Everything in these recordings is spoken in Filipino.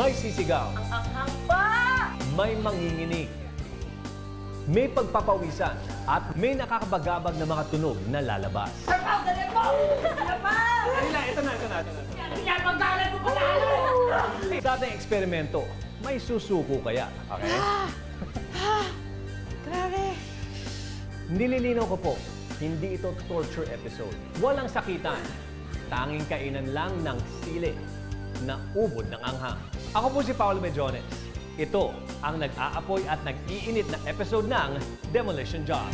May sisigaw. Ang anghang pa! May manginginig. May pagpapawisan at may nakakabagabag na mga tunog na lalabas. Sarpaw, dali mo! Ano pa? Ito na. Yan, magkalat mo pala! Sa ating eksperimento, may susuko kaya. Okay? Grabe. Nililinaw ko po, hindi ito torture episode. Walang sakitan. Tanging kainan lang ng sili na ubod ng anghang. Ako po si Paolo Medjones. Ito ang nag-aapoy at nag-iinit na episode ng Demolition Job.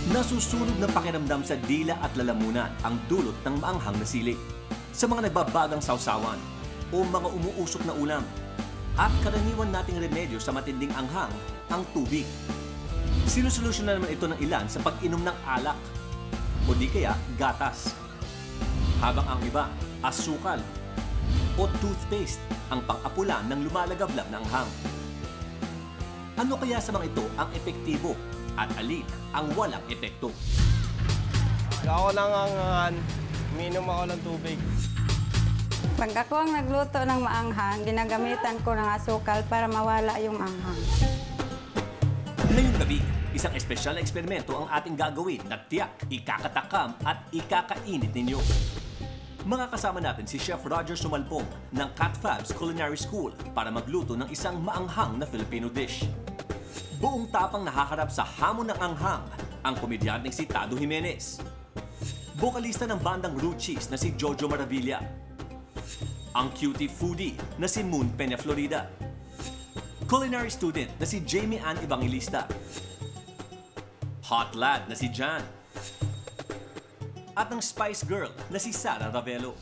Nasusunog na pakiramdam sa dila at lalamunan ang dulot ng maanghang na sili. Sa mga nagbabagang sausawan o mga umuusok na ulam. At karaniwan nating remedyo sa matinding anghang, ang tubig. Sinusolusyon na naman ito ng ilan sa pag-inom ng alak o di kaya gatas. Habang ang iba, asukal o toothpaste ang pang-apula ng lumalagablab ng anghang. Ano kaya sa mga ito ang epektibo at alin ang walang epekto? Ako nang anghangan, uminom ako ng tubig. Pag ako ang nagluto ng maanghang, ginagamitan ko ng asukal para mawala yung anghang. Ngayong gabi, isang espesyal na eksperimento ang ating gagawin na tiyak, ikakatakam at ikakainit ninyo. Makakasama natin si Chef Roger Sumalpong ng Cat Fabs Culinary School para magluto ng isang maanghang na Filipino dish. Buong tapang nahaharap sa hamon ng anghang ang komedyanteng si Tado Jimenez. Bokalista ng bandang Ruchis na si Jojo Maravilla. Ang cutie foodie na si Moon Peña Florida. Culinary student na si Jamie Ann Evangelista. Hot lad na si Jan. At ang Spice Girl na si Sara Ravelo.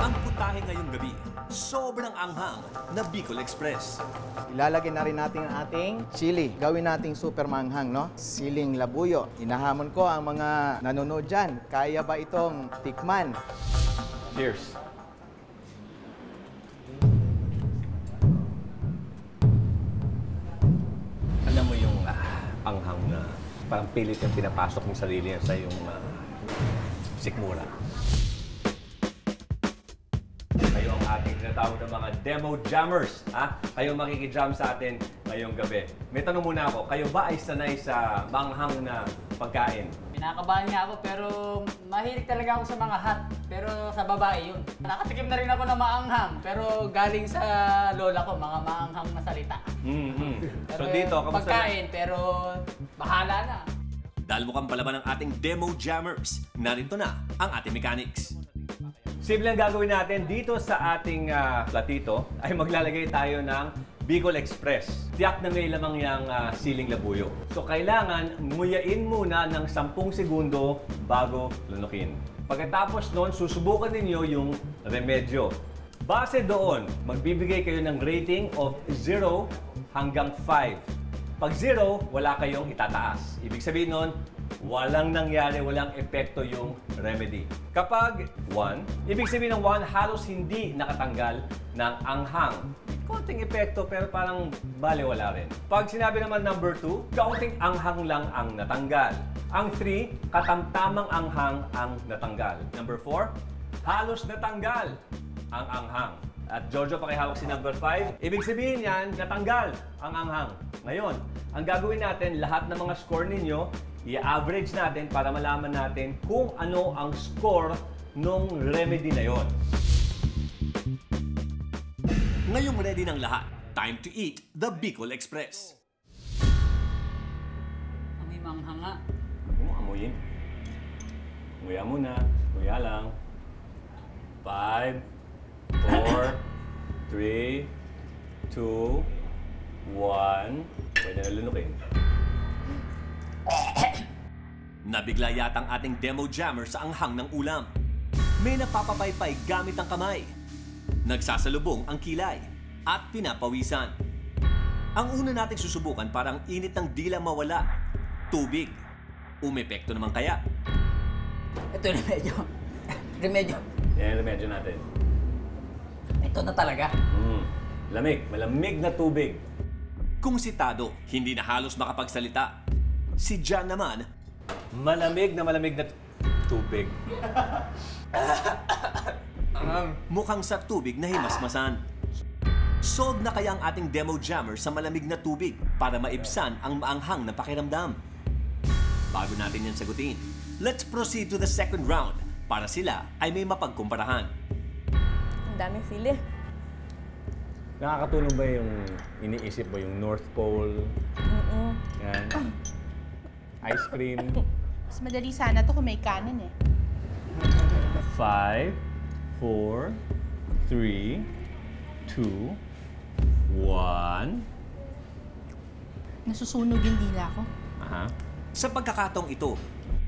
Ang putahe ngayong gabi, sobrang anghang na Bicol Express. Ilalagay na rin natin ang ating chili. Gawin nating super manghang, no? Siling labuyo. Inahamon ko ang mga nanonood dyan. Kaya ba itong tikman? Cheers. Alam mo yung anghang na parang pilit yung pinapasok ng sarili niya sa yung sikmura. Kayo ang ating tinatawag ng mga demo jammers. Kayo makikijam sa atin ngayong gabi. May tanong muna ako, kayo ba ay sanay sa manghang na pagkain? Pinakabahan nga ako pero mahilig talaga ako sa mga hot. Pero sa babae yun. Nakatikim na rin ako ng maanghang pero galing sa lola ko, mga maanghang na salita. So dito, kamusta? Pagkain pero bahala na. Dahil mukhang palaban ng ating demo jammers, narito na ang ating mechanics. Simple ang gagawin natin dito sa ating platito ay maglalagay tayo ng Bicol Express. Tiyak na may lamang yung siling labuyo. So kailangan nguyain muna ng 10 segundo bago lunukin. Pagkatapos noon, susubukan ninyo yung remedyo. Base doon, magbibigay kayo ng rating of 0 hanggang 5. Pag 0, wala kayong itataas. Ibig sabihin nun, walang nangyari, walang epekto yung remedy. Kapag 1, ibig sabihin ng 1, halos hindi nakatanggal ng anghang. Konting epekto pero parang baliwala rin. Pag sinabi naman number 2, kaunting anghang lang ang natanggal. Ang 3, katamtamang anghang ang natanggal. Number 4, halos natanggal ang anghang. At Jojo, pakihawak si number 5. Ibig sabihin yan, natanggal ang anghang. Ngayon, ang gagawin natin, lahat ng mga score ninyo, i-average natin para malaman natin kung ano ang score nung remedy na yon. Ngayong ready ng lahat, time to eat the Bicol Express. Amoy manghang nga. Huwag mo amuyin. Nguya muna. Nguya lang. 5, 4, 3, 2, 1. Pwede na lunukin. Nabigla yata ang ating demo jammer sa anghang ng ulam. May napapapaypay gamit ang kamay. Nagsasalubong ang kilay at pinapawisan. Ang una nating susubukan parang init ng dila mawala. Tubig. Umepekto naman kaya? Ito remedyo. Remedyo. Yan ang remedyo natin. Ito na talaga. Lamig. Malamig na tubig. Kung si Tado hindi na halos makapagsalita, si Jan naman Malamig na tubig. Mukhang sa tubig na himasmasan. Solve na kaya ang ating demo jammer sa malamig na tubig para maibsan ang maanghang na pakiramdam? Bago natin yan sagutin, let's proceed to the second round para sila ay may mapagkumparahan. Ang daming sili. Nakakatulong ba yung iniisip mo, yung North Pole? Yan. Ice cream. Mas madali sana to kung may kanin eh. 5, 4, 3, 2, 1. Nasusunog yung dila ko. Aha. Sa pagkakataong ito,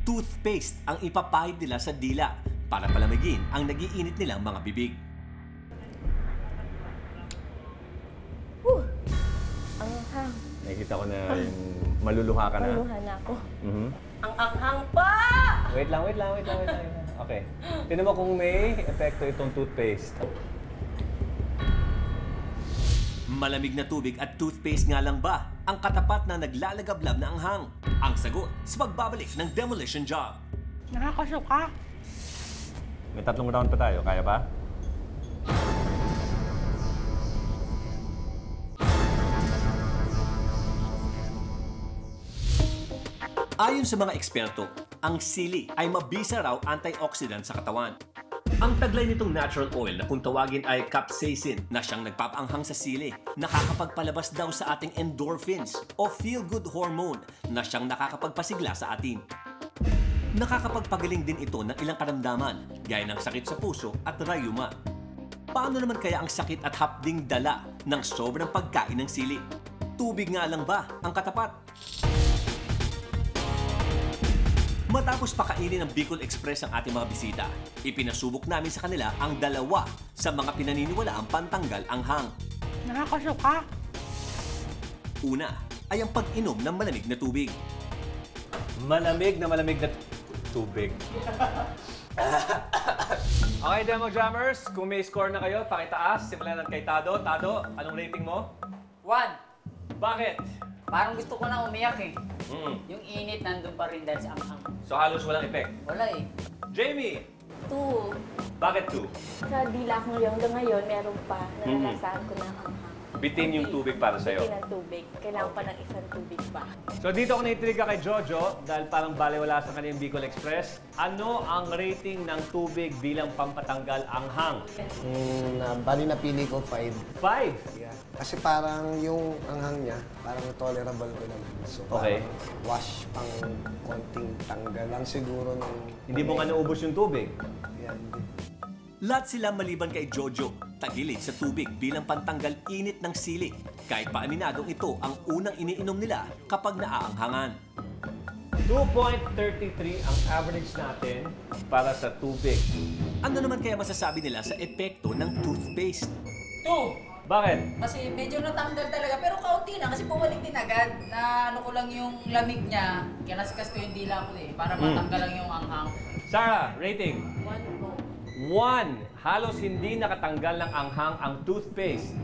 toothpaste ang ipapahid nila sa dila para palamigin ang nagiinit nilang mga bibig. Ang anghang. Nakikita ko na yung maluluha ka na. Maluluha na ako. Mhm. Ang anghang pa! Wait lang. Okay. Tignan mo kung may epekto itong toothpaste. Malamig na tubig at toothpaste nga lang ba ang katapat na naglalagablab na anghang? Ang sagot sa pagbabalik ng demolition job. Nakakasuka. May 3 round pa tayo. Kaya ba? Ayon sa mga eksperto, ang sili ay mabisa raw antioxidant sa katawan. Ang taglay nitong natural oil na kung tawagin ay capsaicin na siyang nagpapaanghang sa sili, nakakapagpalabas daw sa ating endorphins o feel-good hormone na siyang nakakapagpasigla sa atin. Nakakapagpagaling din ito ng ilang karamdaman, gaya ng sakit sa puso at rayuma. Paano naman kaya ang sakit at hapding dala ng sobrang pagkain ng sili? Tubig nga lang ba ang katapat? Matapos pakainin ng Bicol Express ang ating mga bisita, ipinasubok namin sa kanila ang 2 sa mga pinaniniwalaang pantanggal anghang. Nakakasuka. Una ay ang pag-inom ng malamig na tubig. Malamig na tubig. Okay, Demo Jammers, kung may score na kayo, pakitaas. Simulan ng kay Tado. Tado, anong rating mo? 1. Bakit? Parang gusto ko na umiyak eh. Mm. Yung init nandun pa rin dahil sa anghang. So halos walang effect. Wala eh. Jamie, 2. bakit 2? Sa dila ko hanggang ngayon, meron pa. Naranasan ko na ang anghang. Bitin yung tubig para sa'yo. Hindi ng tubig. Kailangan pa ng isang tubig pa. So dito ako naitriga kay Jojo dahil parang baliwala sa kanyang Bicol Express. Ano ang rating ng tubig bilang pampatanggal anghang? Bali napili ko 5. 5. Yeah. Kasi parang yung anghang niya, parang tolerable ko naman. So Okay. parang wash pang konting tanggal lang siguro ng... Hindi mo nga naubos yung tubig. Yan. Lahat sila maliban kay Jojo, tagilid sa tubig bilang pantanggal init ng sili. Kahit pa aminadong ito ang unang iniinom nila kapag naaanghangan. 2.33 ang average natin para sa tubig. Ano naman kaya masasabi nila sa epekto ng toothpaste? 2. Bakit? Kasi medyo natanggal talaga, pero kaunti na kasi bumalik din agad na ano ko lang yung lamig niya. Kinaskas ko yung dila ko eh, para matanggal lang yung anghang. Sarah, rating? 1 po. 1. Halos hindi nakatanggal ng anghang ang toothpaste.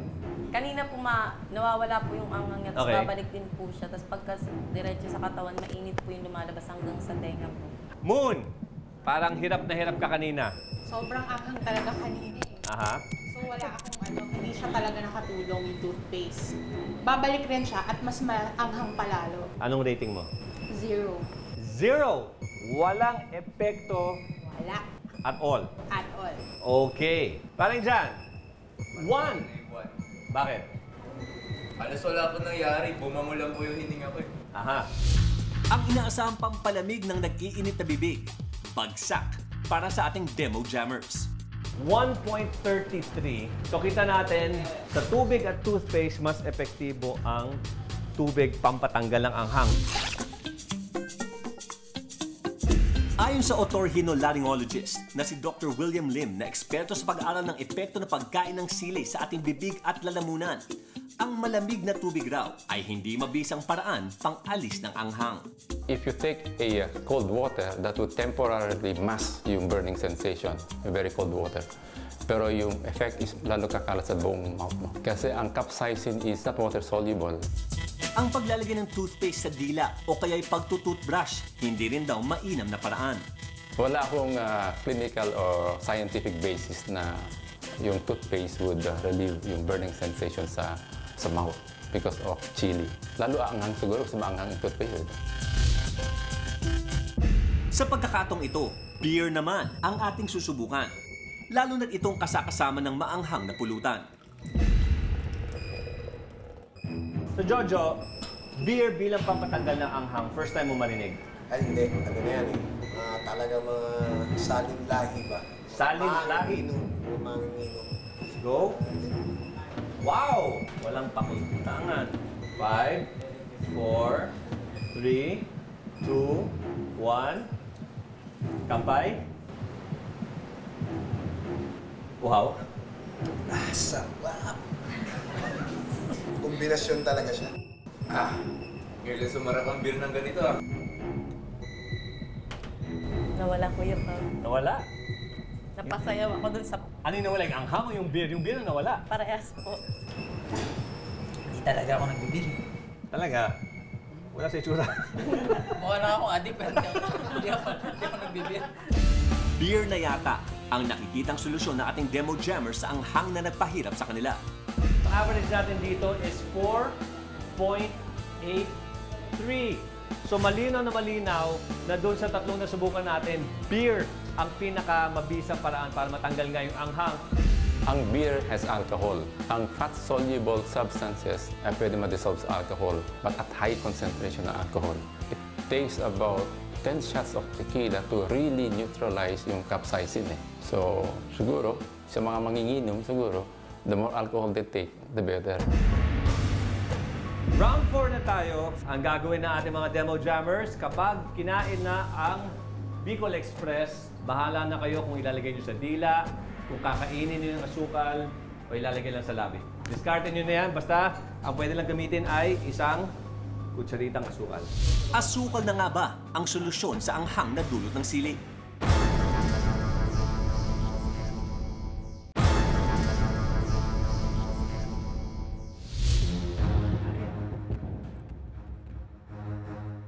Kanina po nawawala po yung anghang niya, tapos Okay. babalik din po siya. Tapos pagka diretso sa katawan, mainit po yung lumalabas hanggang sa tenga po. Moon, parang hirap na hirap ka kanina. Sobrang anghang talaga kanina eh. Aha. So wala akong hindi siya talaga nakatulong yung toothpaste. Babalik rin siya at mas maanghang palalo. Anong rating mo? 0. 0. Walang epekto Wala. at all. At all. Okay. Parang dyan. 1. Bakit? Halos wala po nangyari. Bumango lang po yung hininga ko eh. Aha. Ang inaasahang pampalamig ng nag-iinit na bibig, bagsak para sa ating demo jammers. 1.33. So kita natin, sa tubig at toothpaste, mas epektibo ang tubig pampatanggal ng anghang. Ayon sa otorhinolaryngologist na si Dr. William Lim na eksperto sa pag-aaral ng epekto ng pagkain ng sili sa ating bibig at lalamunan, ang malamig na tubig raw ay hindi mabisang paraan pang-alis ng anghang. If you take a cold water, that would temporarily mask yung burning sensation, yung very cold water. Pero yung effect is lalo kakalat sa buong mouth mo. Kasi ang capsaicin is not water soluble. Ang paglalagay ng toothpaste sa dila o kaya'y pagtutoothbrush, hindi rin daw mainam na paraan. Wala akong clinical or scientific basis na yung toothpaste would relieve yung burning sensation sa mouth because of chili. Lalo anghang siguro kasi maanghang yung toothpaste. Sa pagkakataong ito, beer naman ang ating susubukan. Lalo na't itong kasakasama ng maanghang na pulutan. So Jojo, beer bilang pampatanggal ng anghang, first time mo marinig? Ay, hindi. Ano na yan eh. Talaga mga saling lahi ba? Saling lahi? Yung mga inom. Let's go. Wow! Walang pakuntangan. 5, 4, 3, 2, 1. Kampay. Uhaw. Sarap! Kombinasyon talaga siya. Ngayon sumarap ang beer ng ganito Nawala ko yun. Nawala? Napasayaw ako dun sa Ano yung nawala? Yung anghang o yung beer? Yung beer na nawala. parehas po. Hindi talaga ako nagbibili. Talaga? Wala sa itsura. Mukha lang akong adik, pero hindi ako nagbibili. Beer na yata ang nakikitang solusyon ng ating demo jammers sa anghang na nagpahirap sa kanila. Ang average natin dito is 4.83. So malinaw na doon sa tatlong nasubukan natin, beer ang pinakamabisang paraan para matanggal nga yung anghang. Ang beer has alcohol. Ang fat-soluble substances ay pwede ma-dissolve sa alcohol, but at high concentration ng alcohol. It takes about 10 shots of tequila to really neutralize yung capsaicin eh. So, siguro, sa mga manginginom, siguro, the more alcohol they take, the better. Round 4 na tayo. Ang gagawin na ating mga demo jammers, kapag kinain na ang Bicol Express, bahala na kayo kung ilalagay nyo sa dila, kung kakainin nyo yung asukal, o ilalagay lang sa labi. Discarte nyo na yan, basta ang pwede lang gamitin ay isang kutsaritang asukal. Asukal na nga ba ang solusyon sa anghang na dulot ng sili?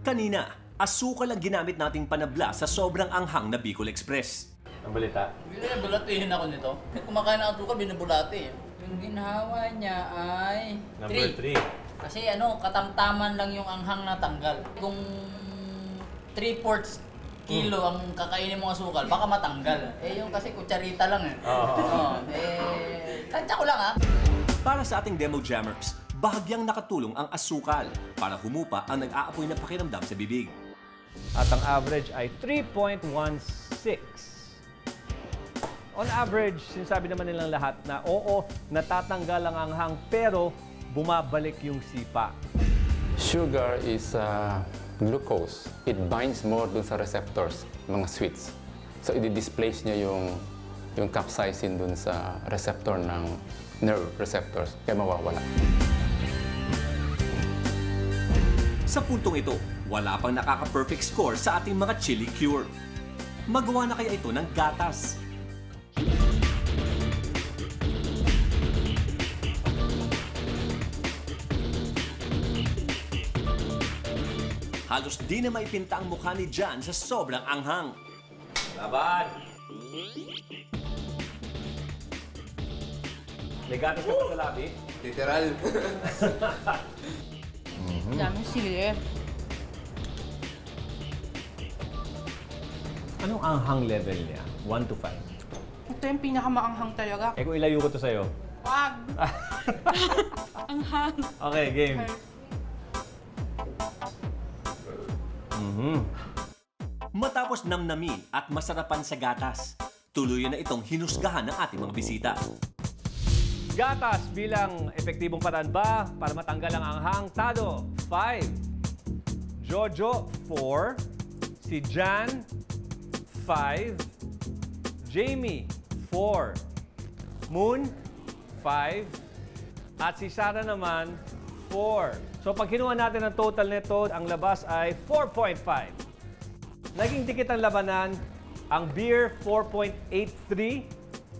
Kanina, asukal ang ginamit nating panabla sa sobrang anghang na Bicol Express. Ang balita? Binabulatihin ako nito. Kumakain ng asukal, binabulati. Yung ginhawa niya ay Number 3. Kasi katamtaman lang yung anghang na tanggal. Kung 3/4 kilo ang kakainin mong asukal, baka matanggal. Yung kasi kutsarita lang eh. Tansya ko lang Para sa ating demo jammers, bahagyang nakatulong ang asukal para humupa ang nag-aapoy na pakiramdam sa bibig. At ang average ay 3.16. On average, sinasabi naman nilang lahat na oo, natatanggal ang anghang pero bumabalik yung sipa. Sugar is glucose. It binds more dun sa receptors, mga sweets. So, i-displace niya yung capsaicin dun sa receptor ng nerve receptors, kaya mawawala. Sa puntong ito, wala pang nakaka-perfect score sa ating mga chili cure. Magawa na kaya ito ng gatas? Halos di na maipinta ang mukha ni Jan sa sobrang anghang. Laban! May gatas ka pa sa labi? Literal. Daming sili. Anong anghang level niya? 1 to 5. Ito yung pinakamaanghang talaga. Eh kung ilayo ko to sa'yo. Wag! Anghang. Okay, game. Matapos namnamin at masarapan sa gatas, tuluyan na itong hinusgahan ng ating mga bisita. Gatas bilang epektibong paraan ba para matanggal ang anghang? Tado, 5. Jojo, 4. Si Jan, 5. Jamie, 4. Moon, 5. At si Sarah naman, 4. So pag kinuha natin ang total nito, ang labas ay 4.5. Naging dikit ang labanan. Ang beer, 4.83.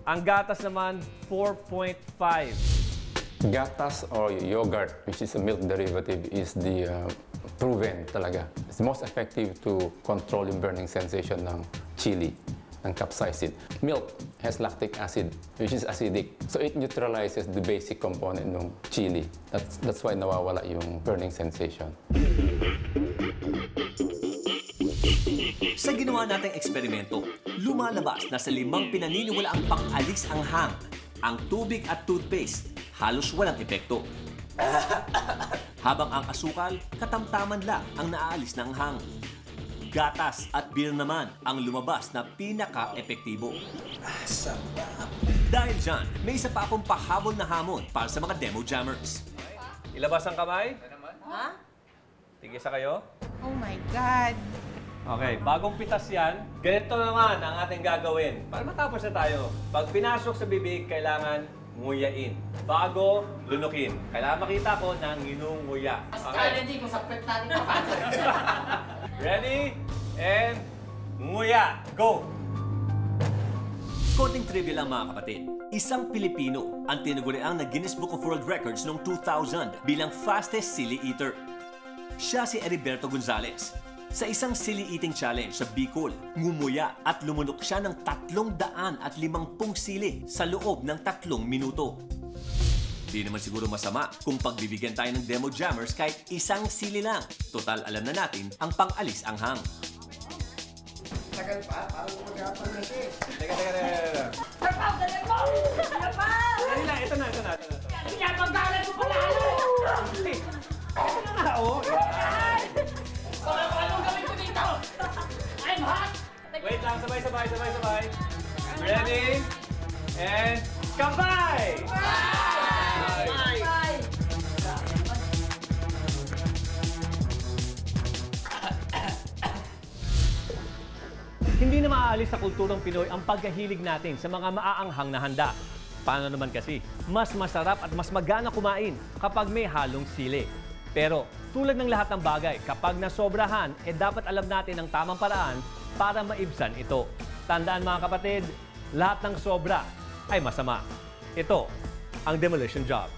Ang gatas naman, 4.5. Gatas or yogurt, which is a milk derivative, is the proven talaga. It's most effective to control yung burning sensation ng chili ng capsaicin. Milk has lactic acid, which is acidic. So it neutralizes the basic component ng chili. That's why nawawala yung burning sensation. Sa ginawa nating eksperimento, lumalabas na sa 5 pinaniniwalaang pang-alis ang hang, ang tubig at toothpaste halos walang epekto. Habang ang asukal, katamtaman lang ang naaalis ng hang. Gatas at beer naman ang lumabas na pinaka-epektibo. Dahil dyan, may isa pa akong pahabol na hamon para sa mga demo jammers. Ilabas ang kamay. Ha? Tigisa kayo. Oh my God. Okay, bagong pitas yan. Ganito naman ang ating gagawin. Para matapos na tayo. Pag pinasok sa bibig, kailangan nguyain. Bago, lunukin. Kailangan makita ko na nginunguya. Challenging kung sa pet natin papasok. Ready? And nguya. Go! Konting trivia lang mga kapatid. Isang Pilipino ang tinaguriang na Guinness Book of World Records noong 2000 bilang fastest silly eater. Siya si Heriberto Gonzalez. Sa isang silly eating challenge sa Bicol, ngumuya at lumunok siya ng 350 sili sa loob ng 3 minuto. Di naman siguro masama kung pagbibigyan tayo ng demo jammers kahit isang sili lang. Total alam na natin ang pang-alis ang hang. Tagal pa, parang mag-apal na siya. Teka. Dali lang, ito na. Pinapagalan mo pala! Ito na nga, oh. Anong gawin ko dito? I'm hot! Wait lang, sabay. Ready? And kabay! Hindi na maaalis sa kulturang Pinoy ang pagkahilig natin sa mga maaanghang na handa. Paano naman kasi? Mas masarap at mas magana kumain kapag may halong sili. Pero tulad ng lahat ng bagay, kapag nasobrahan, dapat alam natin ang tamang paraan para maibsan ito. Tandaan mga kapatid, lahat ng sobra ay masama. Ito ang Demolition Job.